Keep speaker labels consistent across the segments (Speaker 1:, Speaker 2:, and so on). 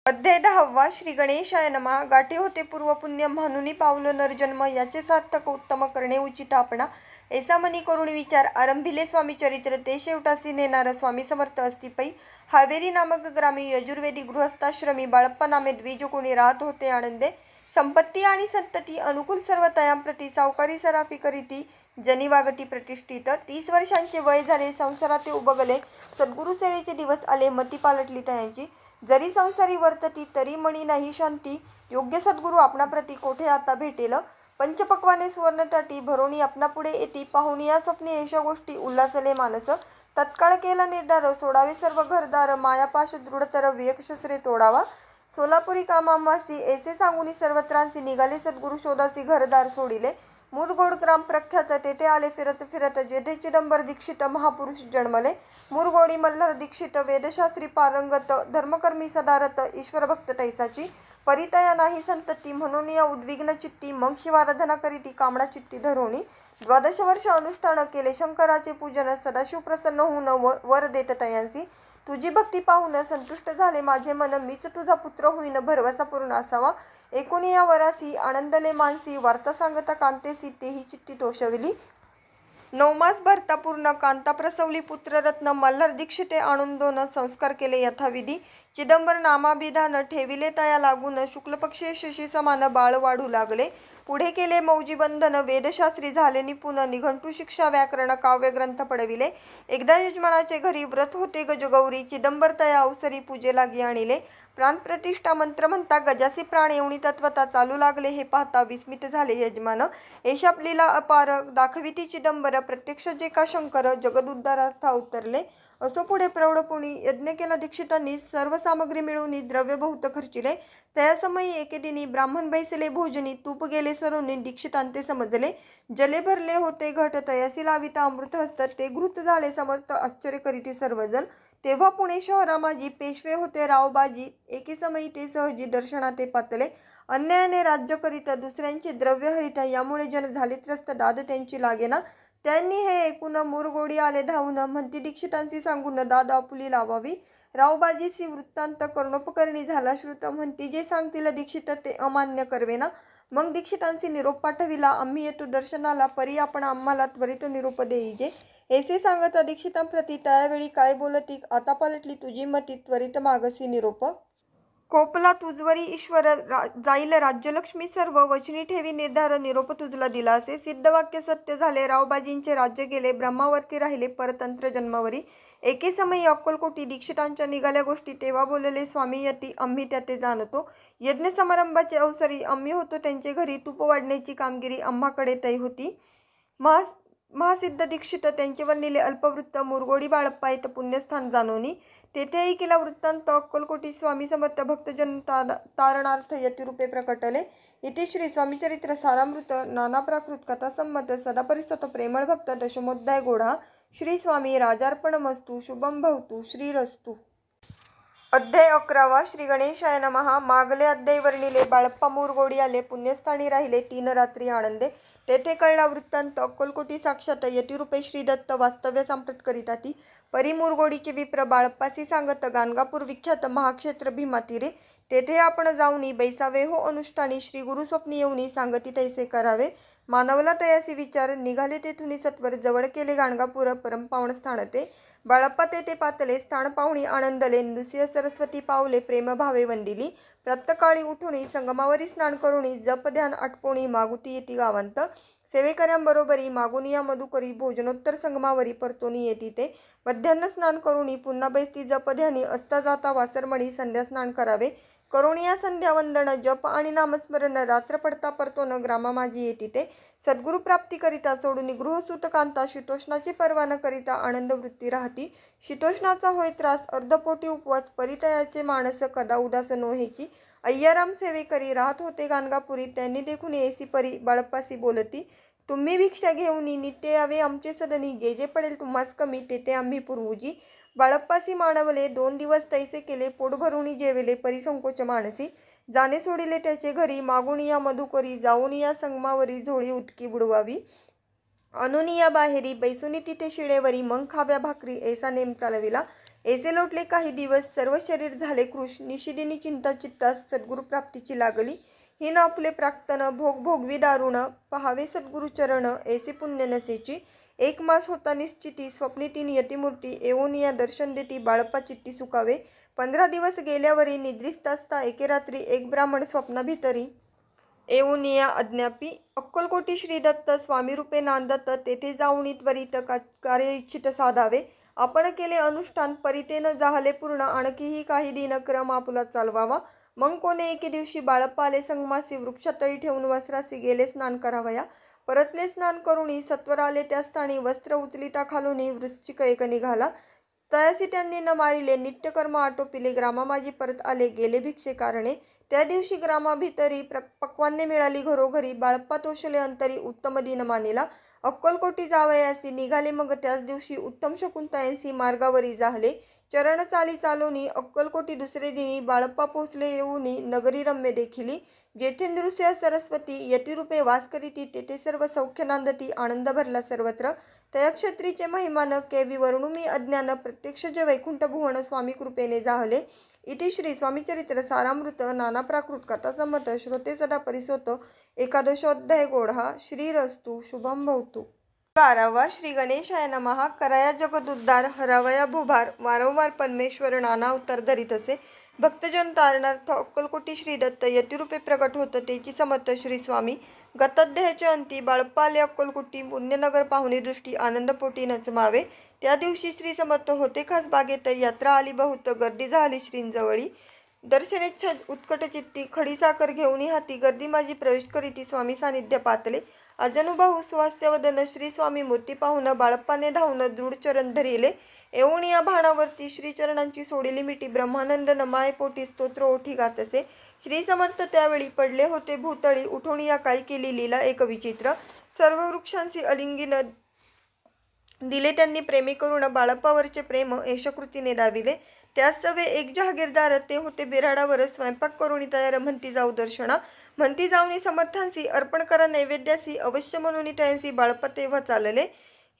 Speaker 1: अध्याय 10 श्री गणेशाय नमः। गाठी होते पूर्व पुण्य म्हणून पावलो नरजन्म, याचे सार्थक उत्तम करणे उचित आपणा। ऐसा मनी करुणी विचार आरंभिले स्वामी चरित्र, ते शेवटासी नेणार स्वामी समर्थ असती पै। हावेरी नामक ग्रामी यजुर्वेदी गृहस्थाश्रमी बाळप्पा नामे द्विज कोणी राहत होते आनंदे। संपत्ती आणि संतती अनुकूल सर्व तयांप्रती, सावकारी सराफी करीती जनी वागती प्रतिष्ठित। 30 वर्षांचे वय झाले, संसारात ते उबगले, सद्गुरु सेवेचे दिवस आले, मती पालटली तयांची। जरी संसारी वर्तती तरी मणी नाही शांती, योग्य सद्गुरु आपणाप्रती कोठे आता भेटेल। पंचपक्वाने सुवर्णताटी भरोणी आपणापुढे येती, पाहुणी या स्वप्ने येशा गोष्टी उल्हासले मानस। तत्काळ केला निर्धार, सोडावे सर्व घरदार, मायापाश दृढतर विवेक शस्त्रे तोडावा। सोलापुरी कामामासी ऐसे सांगूनी सर्वत्रांसी, निघाले सद्गुरु शोधासी घरदार सोडिले। मुरगोड ग्राम प्रख्यात, तेथे आले फिरत फिरत, जेथे चिदंबर दीक्षित महापुरुष जन्मले। मुरगोडी मल्हार दीक्षित वेदशास्त्री पारंगत, धर्मकर्मी सदारत ईश्वर भक्त तैसाची। परितया नाही संतती म्हणून या उद्विग्न चित्ती, मग शिवाराधना करीती कामना चित्ती धरोणी। 12 वर्ष अनुष्ठान केले शंकराचे पूजन, सदाशिव प्रसन्न होऊन वर देत तयांसी। तुझी भक्ती पाहून संतुष्ट झाले माझे मन, मीच तुझा पुत्र होईन भरवसा पूर्ण असावा। एकूण या वरासी आनंदले मानसी, वार्ता सांगता कांतेसी तेही चित्ती तोषविली। 9 मास भरता पूर्ण, कांता प्रसवली पुत्ररत्न, मल्हार दीक्षिते आणून 2 संस्कार केले यथाविधी। चिदंबर नामाभिधान ठेविले तया लागून, शुक्ल पक्षी शशी समान बाळ वाढू लागले। पुढे केले मौजी बंधन, वेदशास्त्री झाले निपुण, निघंटू शिक्षा व्याकरण काव्य ग्रंथ पडविले। एकदा यजमानाचे घरी व्रत होते गजगौरी, चिदंबर तया अवसरी पूजे लागी आणिले। प्राणप्रतिष्ठा मंत्र म्हणता गजासी प्राण येऊनी तत्वता, चालू लागले हे पाहता विस्मित झाले यजमान। ऐशाप लीला अपार दाखविती चिदंबर, प्रत्यक्ष जे का शंकर जगदुद्धारार्थ अवतरले। असो पुढे प्रौढपुणी यज्ञ केला दीक्षितांनी, सर्व सामग्री मिळवून द्रव्य बहुत खर्चिले। त्या समयी एके दिनी ब्राह्मण बैसले भोजनी, तूप गेले सरोनी दीक्षितांते समजले। जले भरले होते घट, तयासी लाविता अमृत हस्त, ते घृत झाले समस्त आश्चर्य करीती सर्वजण। तेव्हा पुणे शहरामाजी पेशवे होते रावबाजी, एके समयी ते सहजी दर्शनाते पातले। अन्यायाने राज्य करीत दुसऱ्यांचे द्रव्य हरित, यामुळे जन झाले त्रस्त दाद त्यांची लागेना। त्यांनी हे ऐकून मुरगोडी आले धावून, म्हणती दीक्षितांशी सांगून दाद आपुली लावावी। रावबाजीसी वृत्तांत कर्णोपकरणी झाला श्रुत, म्हणती जे सांगतील दीक्षित ते अमान्य करवेना। मग दीक्षितांशी निरोप पाठविला, आम्ही येतो दर्शनाला, परी आपण आम्हाला त्वरित निरोप देईजे। ऐसे सांगता दीक्षितांप्रती त्यावेळी काय बोलती, आता पालटली तुझी मती, त्वरित मागसी निरोप। कोपला तुझवरी ईश्वर, जाईल राज्यलक्ष्मी सर्व, वचनी ठेवी निर्धार, निरोप तुझला दिला असे। सिद्ध वाक्य सत्य झाले, रावबाजींचे राज्य गेले, ब्रह्मावरती राहिले परतंत्र जन्मावरी। एके समयी अक्कलकोटी दीक्षितांच्या निघाल्या गोष्टी, तेव्हा बोलले स्वामी यती आम्ही त्याते जाणतो। यज्ञ समारंभाचे अवसरी आम्ही होतो त्यांचे घरी, तूप वाढण्याची कामगिरी आम्हाकडे तै होती। महासिद्ध दीक्षित त्यांचे वर्णिले अल्पवृत्त, मुरगोडी बाळप्पा येत पुण्यस्थान जानोनी। तेथेही केला वृत्तांत, अक्कलकोटी स्वामी समर्थ भक्तजन तारणार्थ यतिरूपे प्रकटले। इथे श्री स्वामीचरित्र सारामृत नाना प्राकृत कथासंमत सदा परिसत प्रेमळ भक्त दशमोध्याय गोढा। श्री स्वामी राजार्पणमस्तु। शुभम भवतु श्रीरस्तु। अध्याय 11 श्री गणेशाय नमः। मागले अध्याय वर्णिले बाळप्पा मुरगोडी आले, पुण्यस्थानी राहिले 3 रात्री आनंदे। तेथे कळला वृत्तांत, अक्कलकोटी साक्षात यतिरूपे श्रीदत्त वास्तव्य सांप्रत करीताती। परी मुरगोडीचे विप्र बाळप्पासी सांगत, गाणगापूर विख्यात महाक्षेत्र भीमातीरे, तेथे आपण जाऊनी बैसावे हो अनुष्ठानी। श्री गुरु स्वप्नी येऊनी सांगती तैसे करावे, मानवला तयासी विचार, निघाले तेथुनी सत्वर, जवळ केले गाणगापूर परमपावन स्थान ते। बाळप्पा तेथे पातले, स्थान पाहुणी आनंदले, नृसिंह सरस्वती पावले प्रेमभावे वंदिली। प्रातकाळी उठुनी संगमावरी स्नान करुणी, जप ध्यान आटपोणी मागुती येती गावांत। सेवेकऱ्यांबरोबरी मागुनिया मधुकरी, भोजनोत्तर संगमावरी परतोनी येती ते। मध्यान्ह स्नान करुणी पुन्हा बैसती जप ध्यानी, असता जाता वासरमणी संध्या स्नान करावे। करुणिया संध्या वंदन जप आणि नामस्मरण, रात्र पडता परतोन ग्रामा माझी येती ते। सद्गुरु प्राप्ती करिता सोडून गृहसूत कांता, शीतोष्णाची पर्वा न करिता आनंद वृत्ती राहती। शीतोष्णाचा होय त्रास, अर्धपोटी उपवास, परितयाचे माणस कदा उदास नोहेची। अय्याराम सेवे करी राहत होते गाणगापुरी, त्यांनी देखून ऐसी परी बाळप्पासी बोलती, तुम्ही भिक्षा घेऊनी नित्य यावे आमचे सदनी, जे जे पडेल तुम्हास कमी तेथे आम्ही पुरवूजी। बाळप्पासी मानवले 2 दिवस तैसे केले, पोट भरुनी जेवले परिसंकोच मानसी। जाणे सोडिले त्याचे घरी, मागुनिया मधुकरी, जाऊनिया संगमावरी झोळी उदकी बुडवावी। अनुनिया बाहेरी बैसुनी तिथे शिळेवरी, मग खाव्या भाकरी ऐसा नेम चालविला। ऐसे लोटले काही दिवस, सर्व शरीर झाले कृश. निशिदिनी चिंता चित्तास सद्गुरु प्राप्तीची लागली. ही न आपले प्राक्तन भोग भोगवी दारुण, पहावे सद्गुरु चरण ऐसे पुण्य नसेची. 1 मास होता निश्चिती, स्वप्नी ती नियतिमूर्ती. येऊन या दर्शन देती, बाळप्पा चित्ती सुखावे. 15 दिवस गेल्यावरी, निद्रिस्तास्ता एके रात्री. एक ब्राह्मण स्वप्नाभितरी येऊन या अज्ञापी. अक्कलकोटी श्री दत्त स्वामी रूपे नांदत, तेथे जाऊन त्वरित कार्य इच्छित साधावे. आपण केले अनुष्ठान, परिते न जाहले पूर्ण. आणखीही काही दिनक्रम आपुला चालवावा. मग कोणे एके दिवशी बाळप्पा आले संगमासी. वृक्षतळी ठेवून वस्त्रासी गेले स्नान करावया. परतले स्नान करुणी, सत्वर आले त्या स्थानी. वस्त्र उचलिता खालुनी, वृश्चिक एक निघाला. तयासी त्यांनी न मारिले, नित्यकर्म आटोपिले. ग्रामामाजी परत आले, गेले भिक्षे कारणे. त्या दिवशी ग्रामाभितरी पक्वान्ने मिळाली घरोघरी. बाळप्पा तोषले अंतरी, उत्तम दिन मानिला. अक्कलकोटी जावयासी निघाले मग त्याच दिवशी. उत्तम शकुंतयांसी मार्गावरी जाहले. चरण चाली चालोनी, अक्कलकोटी दुसरे दिनी. बाळप्पा पोचले येऊनी, नगरी रम्य देखिली. जेथे नृसिंह सरस्वती यतिरूपे वास करीती, तेथे सर्व सौख्य नांदती. आनंद भरला सर्वत्र. तया क्षत्रीचे महिमान, केवी वर्णू मी अज्ञान. प्रत्यक्ष जे वैकुंठ भुवन, स्वामी कृपेने जाहले. इति श्री स्वामीचरित्र सारामृत नाना प्राकृत कथा संमत. श्रोते सदा परिसोत. एकादशोध्याय गोढा. श्रीरस्तु शुभम भवतु. 12वा. श्री गणेशाय नमः. कराया जगदुद्धार, हरावया भूभार. वारंवार परमेश्वर नाना अवतार धरीत असे. भक्तजन तारणार्थ अक्कलकोटी श्री दत्त यतिरूपे प्रकट होत, तेची समर्थ श्री स्वामी. गताध्यायाच्या अंती. बाळप्पा आले अक्कलकोटी, पुण्यनगर पाहुणी दृष्टी. आनंदपोटी नचमावे. त्या दिवशी श्री समर्थ होते खास बागेत. यात्रा आली बहुत, गर्दी झाली श्रींजवळी. दर्शनेच्छा उत्कट चित्ती, खडी साखर घेऊन हाती. गर्दी माझी प्रवेश करीती, स्वामी सानिध्य पातले. अजनुभाऊ सुहास्यवदन, श्री स्वामी मूर्ती पाहून. बाळप्पाने धावून दृढ चरण धरिले. येऊन या भाणावरती, श्रीचरणांची सोडिली मिठी. ब्रह्मानंद नमाय पोटी, स्तोत्र ओठी गात असे. श्री समर्थ त्यावेळी पडले होते भूतळी. उठून या काय केली लीला एक विचित्र. सर्व वृक्षांशी अलिंगिन दिले त्यांनी प्रेमी करून. बाळप्पावरचे प्रेम यशकृतीने दाविले. त्याच सवे एक जहागीरदार, ते होते बिराडावर. स्वयंपाक करून तयार, म्हणती जाऊ दर्शना. म्हणती जाऊनी समर्थांसी, अर्पण करा नैवेद्यासी. अवश्य म्हणून त्यांसी, बाळप्पा तेव्हा चालले.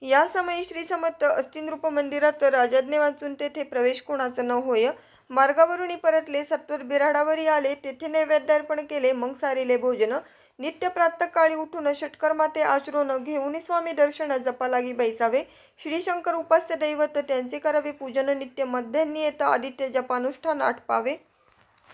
Speaker 1: या समयी श्री समर्थ अस्तिनरूप मंदिरात. राजाज्ञे वाचून तेथे प्रवेश कोणाचा न होय. मार्गावरून परतले, सत्वर बिराडावरी आले. तेथे नैवेद्यार्पण केले, मग सारिले भोजन. नित्य प्रातःकाळी उठून षटकर्माते आचरून. घेऊन स्वामी दर्शन, जपा लागी बैसावे. श्री शंकर उपास्य दैवत, त्यांचे करावे पूजन नित्य. मध्यान्नी येत आदित्य जपानुष्ठान आटपावे.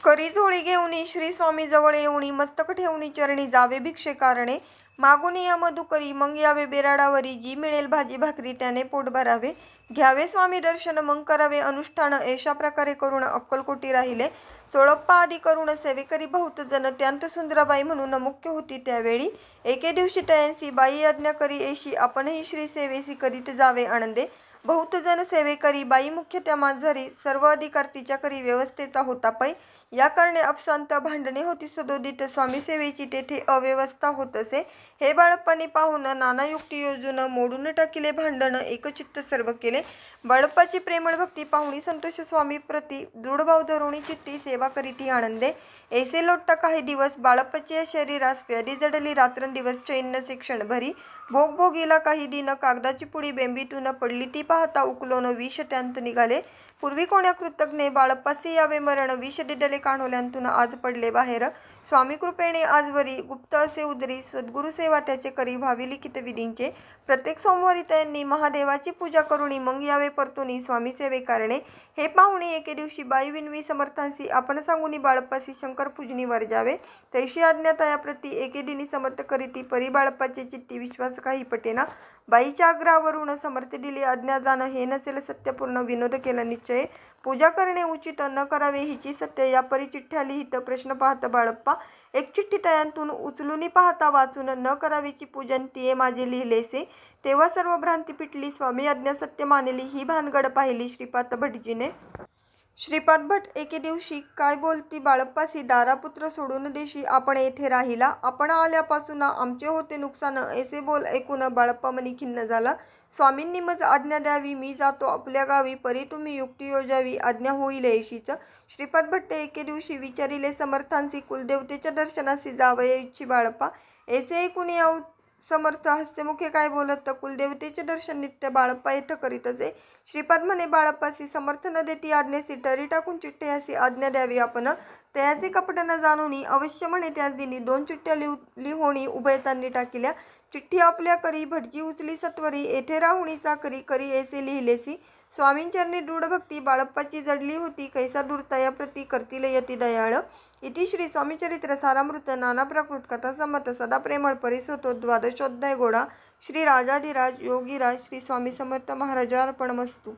Speaker 1: करी झोळी घेऊनी श्री स्वामी जवळ येऊनी. मस्तक ठेवूनी चरणी, जावे भिक्षे कारणे. मागून या मधुकरी, मग यावे बिराडावरी. जी मिळेल भाजी भाकरी, त्याने पोट भरावे. घ्यावे स्वामी दर्शन, मग करावे अनुष्ठान. अशा प्रकारे करून अक्कलकोटी राहिले. चोळप्पा आदी करून सेवेकरी बहुत जन. त्यांत सुंदराबाई म्हणून मुख्य होती त्यावेळी. एके दिवशी तयांसी, बाई आज्ञा करी ऐशी. आपणही श्री सेवेसी करीत जावे आनंदे. बहुत जन सेवेकरी, बाई मुख्य त्या माझरी. सर्व अधिकार तिच्या करी, व्यवस्थेचा होता पै. या कारणे अपशांत भांडणे होती सदोदित. स्वामी सेवेची तेथे अव्यवस्था होत असे. हे बाळप्पाने पाहून, नाना युक्ती योजून. मोडून टाकिले भांडण, एकचित्त सर्व केले. बाळप्पाची प्रेमळ भक्ती पाहुणी संतोष स्वामी प्रती. दृढ भाव धरुणी चित्ती, सेवा करीती आनंदे. ऐसे लोटता काही दिवस, बाळप्पाची या शरीरास व्याधी जडली. रात्रंदिवस चैन नसे क्षणभरी. भोग भोगीला काही दिन, कागदाची पुडी बेंबीतून पडली ती पाहता. उकलोन विष त्यांत निघाले. पूर्वी कोण्या कृतज्ञे, बाळप्पासी यावे मरण. विष दिदले काढोल्यांतून, आज पडले बाहेर. स्वामी कृपेने आजवरी, गुप्त असे उदरी. सद्गुरु सेवा त्याचे करी, व्हावी लिखित विधींचे. प्रत्येक सोमवारी त्यांनी महादेवाची पूजा करुणी. मग यावे परतुनी स्वामी सेवे कारणे. हे पाहुणे एके दिवशी, बाई विनवी समर्थांसी. आपण सांगुनी बाळप्पासी, शंकर पूजनी वर जावे. तैशी आज्ञा तया प्रती, एके दिनी समर्थ करीती. परी बाळप्पाचे चित्ती, विश्वास काही पटेना. बाईच्या आग्रहावरून समर्थ दिली आज्ञा जाण. हे नसेल सत्यपूर्ण, विनोद केला निश्चय. पूजा करणे उचित, न करावे हिची सत्य. या परी चिठ्ठ्या लिहित, प्रश्न पाहत बाळप्पा. एक चिठ्ठी तयांतून उचलूनी पाहता वाचून. न करावीची पूजन, तिये माझे लिहिलेसे. तेव्हा सर्व भ्रांती पिटली, स्वामी आज्ञा सत्य मानली. ही भानगड पाहिली श्रीपाद भटजीने. श्रीपाद भट एके दिवशी, काय बोलती बाळप्पासी. दारापुत्र सोडून देशी, आपण येथे राहिला. आपण आल्यापासून आमचे होते नुकसान. ऐसे बोल ऐकून बाळप्पा मनी खिन्न झाला. स्वामींनी मज आज्ञा द्यावी, मी जातो आपल्या गावी. परी तुम्ही युक्ती योजावी, आज्ञा होईल ऐशीच. श्रीपाद भट्टे एके दिवशी विचारिले समर्थांसी. कुलदेवतेच्या दर्शनासी जावया इच्छी बाळप्पा. ऐसे ऐकून समर्थ हास्यमुखे काय बोलत, तर कुलदेवतेचे दर्शन नित्य बाळप्पा येथ करीत असे. श्रीपाद म्हणे, बाळप्पासी समर्थ न देती आज्ञेसी टरी टाकून चिठ्ठे यासी आज्ञा द्यावी आपण. तयाचे कपट न जाणुनी अवश्य म्हणे त्यास दिली. 2 चिठ्ठ्या लिहोणी उभयतांनी टाकिल्या. चिठ्ठी आपल्या करी भटजी उचली सत्वरी. येथे राहुणी चाकरी करी ऐसे लिहिलेसी. स्वामींचरणी दृढ भक्ती बाळप्पाची जडली होती. कैसा दूरतया प्रती करतील यती दयाळ. इति श्री स्वामी चरित्र सारामृत नाना प्राकृत कथा संमत सदा प्रेमळ परिसोतो द्वादशोध्याय गोडा. श्री राजाधिराज योगीराज श्री स्वामी समर्थ महाराजार्पणमस्तु.